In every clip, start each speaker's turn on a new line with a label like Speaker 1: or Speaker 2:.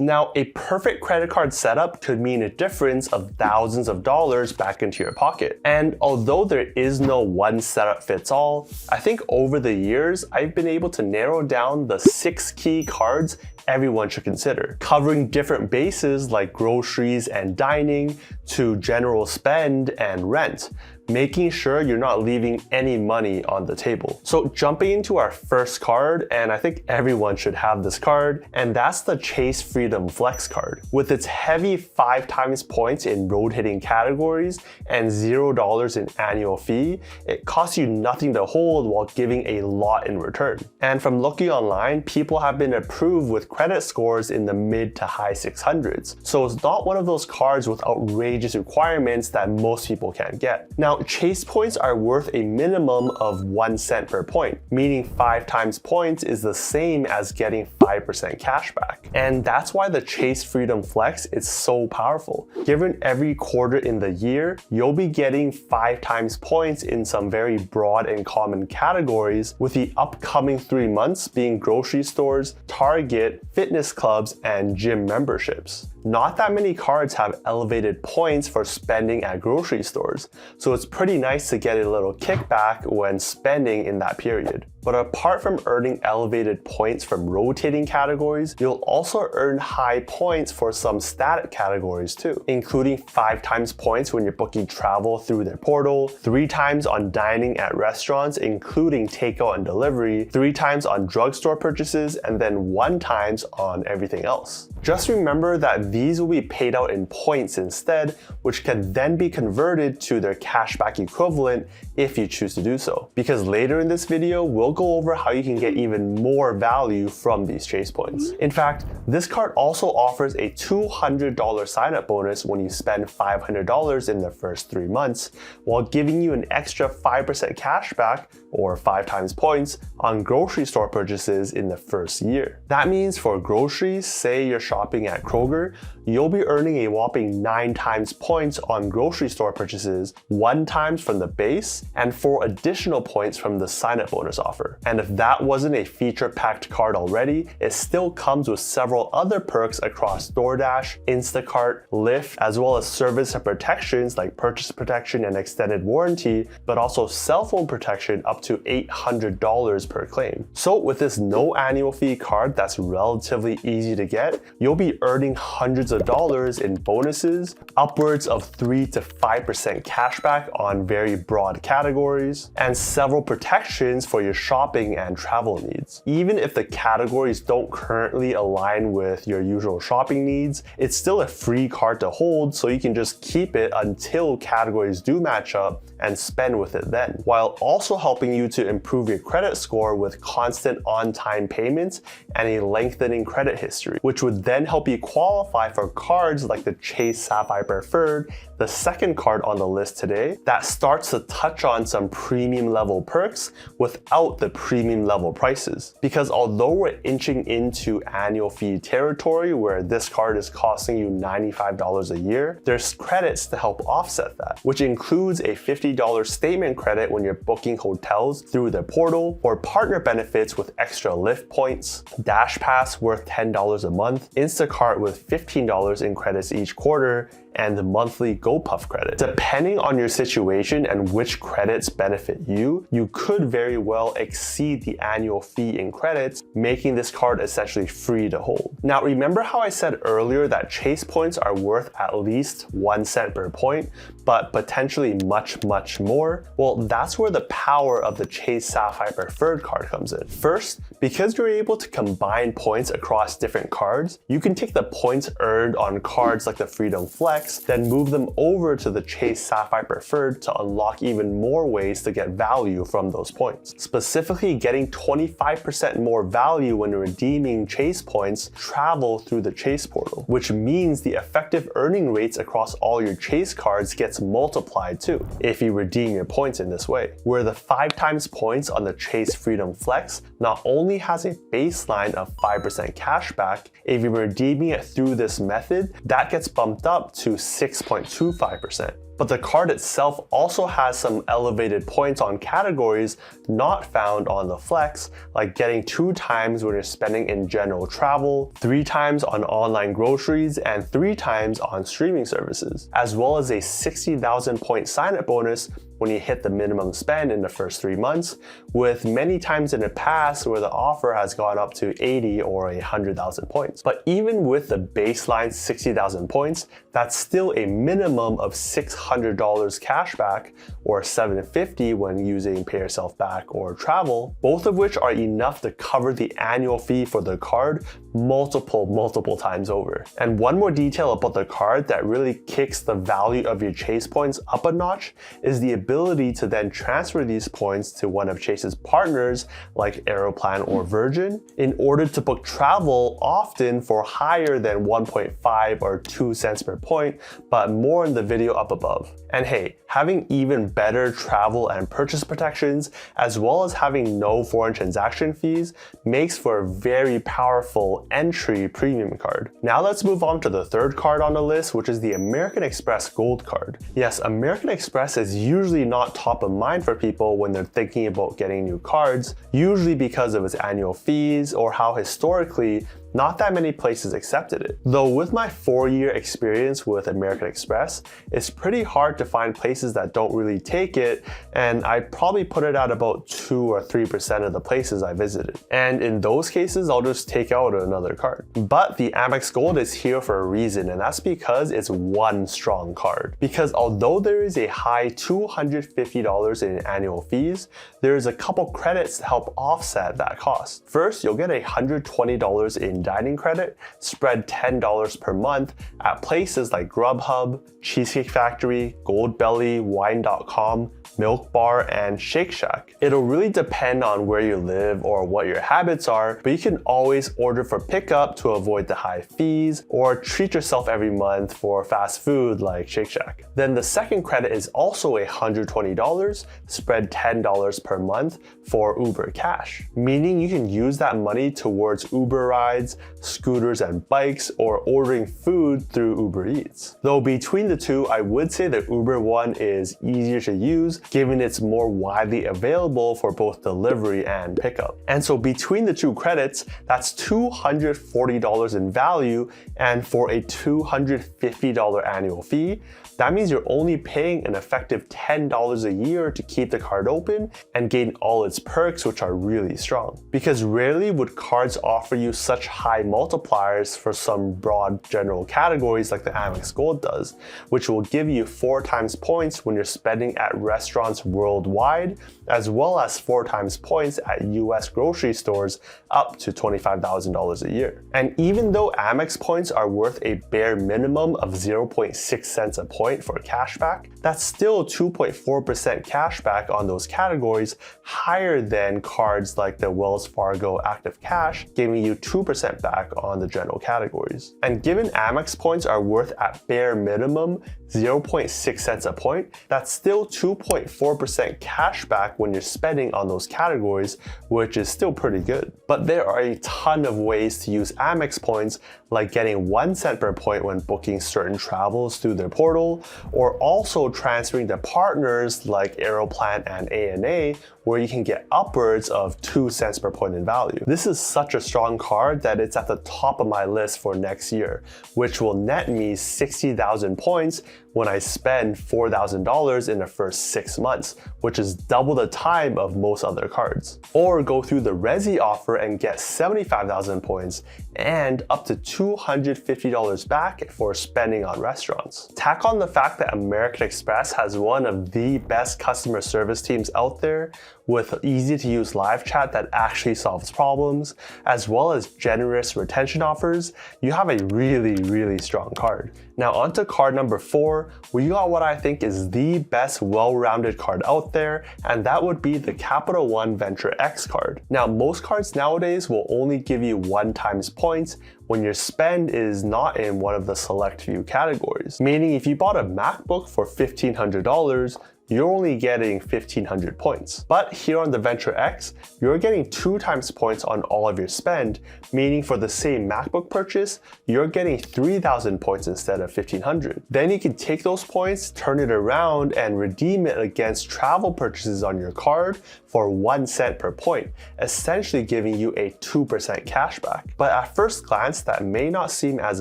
Speaker 1: Now, a perfect credit card setup could mean a difference of thousands of dollars back into your pocket. And although there is no one setup fits all, I think over the years, I've been able to narrow down the 6 key cards everyone should consider, covering different bases like groceries and dining to general spend and rent, making sure you're not leaving any money on the table. So jumping into our first card, and I think everyone should have this card, and that's the Chase Freedom Flex card. With its heavy 5 times points in road-hitting categories and $0 in annual fee, it costs you nothing to hold while giving a lot in return. And from looking online, people have been approved with credit scores in the mid to high 600s. So it's not one of those cards with outrageous requirements that most people can't get. Now, Chase points are worth a minimum of 1 cent per point, meaning 5 times points is the same as getting 5% cash back. And that's why the Chase Freedom Flex is so powerful. Given every quarter in the year, you'll be getting 5 times points in some very broad and common categories, with the upcoming 3 months being grocery stores, Target, fitness clubs, and gym memberships. Not that many cards have elevated points for spending at grocery stores, so it's pretty nice to get a little kickback when spending in that period. But apart from earning elevated points from rotating categories, you'll also earn high points for some static categories too, including 5 times points when you're booking travel through their portal, 3 times on dining at restaurants, including takeout and delivery, 3 times on drugstore purchases, and then 1 times on everything else. Just remember that these will be paid out in points instead, which can then be converted to their cashback equivalent if you choose to do so. Because later in this video, we'll go over how you can get even more value from these Chase points. In fact, this card also offers a $200 sign-up bonus when you spend $500 in the first 3 months, while giving you an extra 5% cashback, or 5 times points, on grocery store purchases in the first year. That means for groceries, say you're shopping at Kroger, you'll be earning a whopping 9 times points on grocery store purchases, 1 times from the base, and 4 additional points from the sign-up bonus offer. And if that wasn't a feature-packed card already, it still comes with several other perks across DoorDash, Instacart, Lyft, as well as service and protections like purchase protection and extended warranty, but also cell phone protection up to $800 per claim. So with this no annual fee card that's relatively easy to get, you'll be earning hundreds of dollars in bonuses, upwards of 3 to 5% cashback on very broad categories, and several protections for your shopping and travel needs. Even if the categories don't currently align with your usual shopping needs, it's still a free card to hold, so you can just keep it until categories do match up and spend with it then, while also helping you to improve your credit score with constant on-time payments and a lengthening credit history, which would then help you qualify for cards like the Chase Sapphire Preferred, the second card on the list today, that starts to touch on some premium level perks without the premium level prices. Because although we're inching into annual fee territory where this card is costing you $95 a year, there's credits to help offset that, which includes a $50 statement credit when you're booking hotels through the portal, or partner benefits with extra Lyft points, Dash Pass worth $10 a month, Instacart with $15 in credits each quarter, and the monthly GoPuff credit. Depending on your situation and which credits benefit you, you could very well exceed the annual fee in credits, making this card essentially free to hold. Now, remember how I said earlier that Chase points are worth at least 1 cent per point, but potentially much more? Well, that's where the power of the Chase Sapphire Preferred card comes in. First, because you're able to combine points across different cards, you can take the points earned on cards like the Freedom Flex, then move them over to the Chase Sapphire Preferred to unlock even more ways to get value from those points. Specifically, getting 25% more value when redeeming Chase points travel through the Chase portal, which means the effective earning rates across all your Chase cards gets multiplied too if you redeem your points in this way, where the 5 times points on the Chase Freedom Flex not only has a baseline of 5% cashback, if you're redeeming it through this method, that gets bumped up to 6.25%. But the card itself also has some elevated points on categories not found on the Flex, like getting 2 times when you're spending in general travel, 3 times on online groceries, and 3 times on streaming services, as well as a 60,000 point sign-up bonus when you hit the minimum spend in the first 3 months, with many times in the past where the offer has gone up to 80 or 100,000 points. But even with the baseline 60,000 points, that's still a minimum of $600 cashback or $750 when using Pay Yourself Back or travel, both of which are enough to cover the annual fee for the card multiple times over. And one more detail about the card that really kicks the value of your Chase points up a notch is the ability to then transfer these points to one of Chase's partners like Aeroplan or Virgin in order to book travel, often for higher than 1.5 or 2 cents per point, but more in the video up above. And hey, having even better travel and purchase protections, as well as having no foreign transaction fees, makes for a very powerful entry premium card. Now let's move on to the third card on the list, which is the American Express Gold card. Yes, American Express is usually not top of mind for people when they're thinking about getting new cards, usually because of its annual fees or how historically not that many places accepted it. Though with my 4-year experience with American Express, it's pretty hard to find places that don't really take it, and I probably put it at about 2 or 3% of the places I visited. And in those cases, I'll just take out another card. But the Amex Gold is here for a reason, and that's because it's one strong card. Because although there is a high $250 in annual fees, there is a couple credits to help offset that cost. First, you'll get $120 in dining credit, spread $10 per month at places like Grubhub, Cheesecake Factory, Goldbelly, Wine.com, Milk Bar, and Shake Shack. It'll really depend on where you live or what your habits are, but you can always order for pickup to avoid the high fees, or treat yourself every month for fast food like Shake Shack. Then the second credit is also $120, spread $10 per month for Uber Cash, meaning you can use that money towards Uber rides, scooters and bikes, or ordering food through Uber Eats. Though between the two, I would say the Uber one is easier to use, given it's more widely available for both delivery and pickup. And so between the two credits, that's $240 in value, and for a $250 annual fee, that means you're only paying an effective $10 a year to keep the card open and gain all its perks, which are really strong. Because rarely would cards offer you such high multipliers for some broad general categories like the Amex Gold does, which will give you 4 times points when you're spending at restaurants worldwide, as well as 4 times points at US grocery stores up to $25,000 a year. And even though Amex points are worth a bare minimum of 0.6 cents a point for cashback, that's still 2.4% cashback on those categories, higher than cards like the Wells Fargo Active Cash, giving you 2% back on the general categories. And given Amex points are worth at bare minimum 0.6 cents a point, that's still 2.4% cashback when you're spending on those categories, which is still pretty good. But there are a ton of ways to use Amex points, like getting 1 cent per point when booking certain travels through their portal, or also transferring to partners like Aeroplan and ANA, where you can get upwards of 2 cents per point in value. This is such a strong card that it's at the top of my list for next year, which will net me 60,000 points when I spend $4,000 in the first 6 months, which is double the time of most other cards. Or go through the Resi offer and get 75,000 points and up to $250 back for spending on restaurants. Tack on the fact that American Express has one of the best customer service teams out there, with easy to use live chat that actually solves problems, as well as generous retention offers, you have a really strong card. Now onto card number 4, we got what I think is the best well-rounded card out there, and that would be the Capital One Venture X card. Now most cards nowadays will only give you 1 times points when your spend is not in one of the select few categories. Meaning if you bought a MacBook for $1,500, you're only getting 1,500 points. But here on the Venture X, you're getting 2 times points on all of your spend, meaning for the same MacBook purchase, you're getting 3,000 points instead of 1,500. Then you can take those points, turn it around, and redeem it against travel purchases on your card for 1 cent per point, essentially giving you a 2% cashback. But at first glance, that may not seem as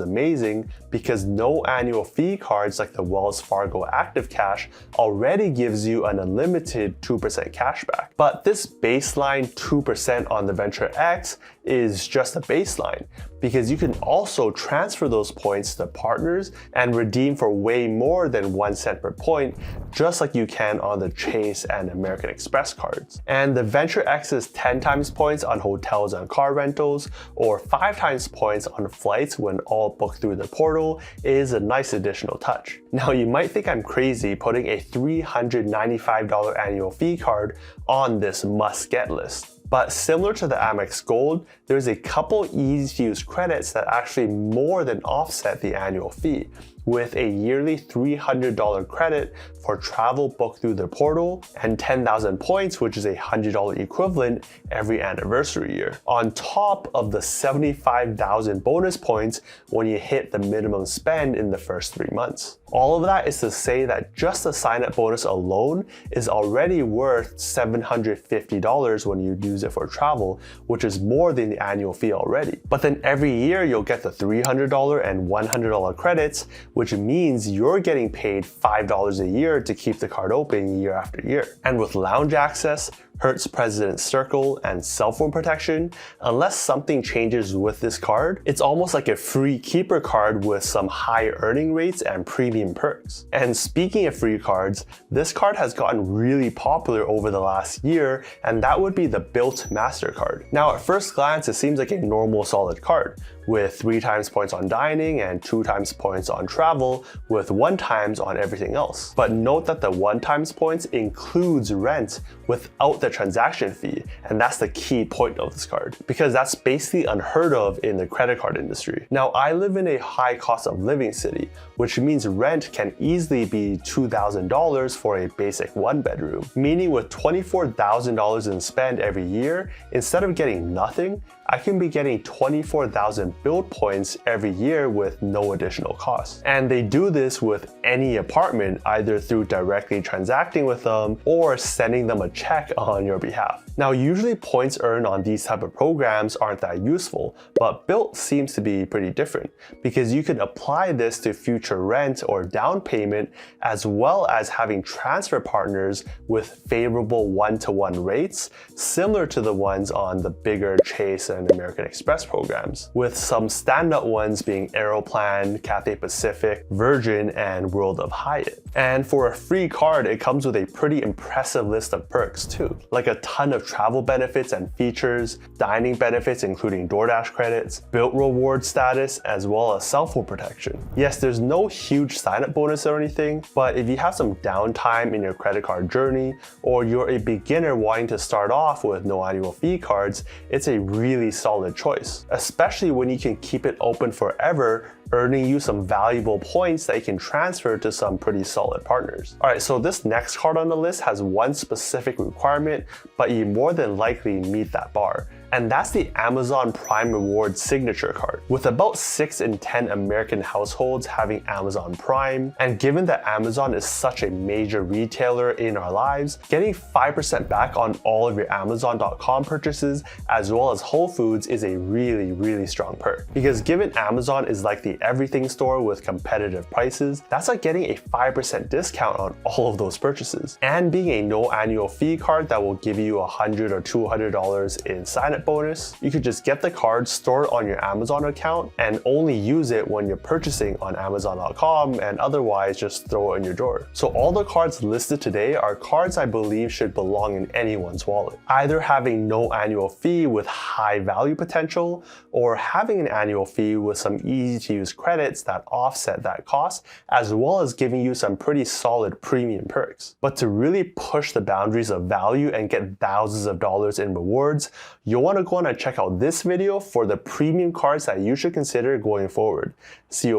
Speaker 1: amazing because no annual fee cards like the Wells Fargo Active Cash already gives you an unlimited 2% cashback. But this baseline 2% on the Venture X is just a baseline, because you can also transfer those points to partners and redeem for way more than 1 cent per point, just like you can on the Chase and American Express cards. And the Venture X's 10 times points on hotels and car rentals, or 5 times points on flights when all booked through the portal, is a nice additional touch. Now you might think I'm crazy putting a $395 annual fee card on this must-get list. But similar to the Amex Gold, there's a couple easy-to-use credits that actually more than offset the annual fee, with a yearly $300 credit for travel booked through the portal and 10,000 points, which is a $100 equivalent every anniversary year, on top of the 75,000 bonus points when you hit the minimum spend in the first 3 months. All of that is to say that just the sign-up bonus alone is already worth $750 when you use it for travel, which is more than the annual fee already. But then every year you'll get the $300 and $100 credits, which means you're getting paid $5 a year to keep the card open year after year. And with lounge access, Hertz President's Circle, and cell phone protection, unless something changes with this card, it's almost like a free keeper card with some high earning rates and premium perks. And speaking of free cards, this card has gotten really popular over the last year, and that would be the Bilt MasterCard. Now at first glance, it seems like a normal solid card, with 3 times points on dining and 2 times points on travel, with 1 times on everything else. But note that the 1 times points includes rent without the transaction fee, and that's the key point of this card, because that's basically unheard of in the credit card industry. Now I live in a high cost of living city, which means rent can easily be $2,000 for a basic 1-bedroom, meaning with $24,000 in spend every year, instead of getting nothing, I can be getting 24,000 Bilt points every year with no additional cost. And they do this with any apartment, either through directly transacting with them or sending them a check on your behalf. Now usually points earned on these type of programs aren't that useful, but Bilt seems to be pretty different, because you can apply this to future rent or down payment, as well as having transfer partners with favorable 1-to-1 rates, similar to the ones on the bigger Chase and American Express programs, with some standout ones being Aeroplan, Cathay Pacific, Virgin, and World of Hyatt. And for a free card, it comes with a pretty impressive list of perks too, like a ton of travel benefits and features, dining benefits including DoorDash credits, Bilt reward status, as well as cell phone protection. Yes, there's no huge sign-up bonus or anything, but if you have some downtime in your credit card journey, or you're a beginner wanting to start off with no annual fee cards, it's a really solid choice, especially when you can keep it open forever, earning you some valuable points that you can transfer to some pretty solid partners. Alright, so this next card on the list has one specific requirement, but you more than likely meet that bar. And that's the Amazon Prime Rewards Signature Card. With about 6 in 10 American households having Amazon Prime, and given that Amazon is such a major retailer in our lives, getting 5% back on all of your Amazon.com purchases, as well as Whole Foods, is a really strong perk. Because given Amazon is like the everything store with competitive prices, that's like getting a 5% discount on all of those purchases. And being a no annual fee card that will give you $100 or $200 in sign-up bonus, you could just get the card, store it on your Amazon account, and only use it when you're purchasing on Amazon.com, and otherwise just throw it in your drawer. So all the cards listed today are cards I believe should belong in anyone's wallet, either having no annual fee with high value potential, or having an annual fee with some easy to use credits that offset that cost, as well as giving you some pretty solid premium perks. But to really push the boundaries of value and get thousands of dollars in rewards, you'll want to go on and check out this video for the premium cards that you should consider going forward. See you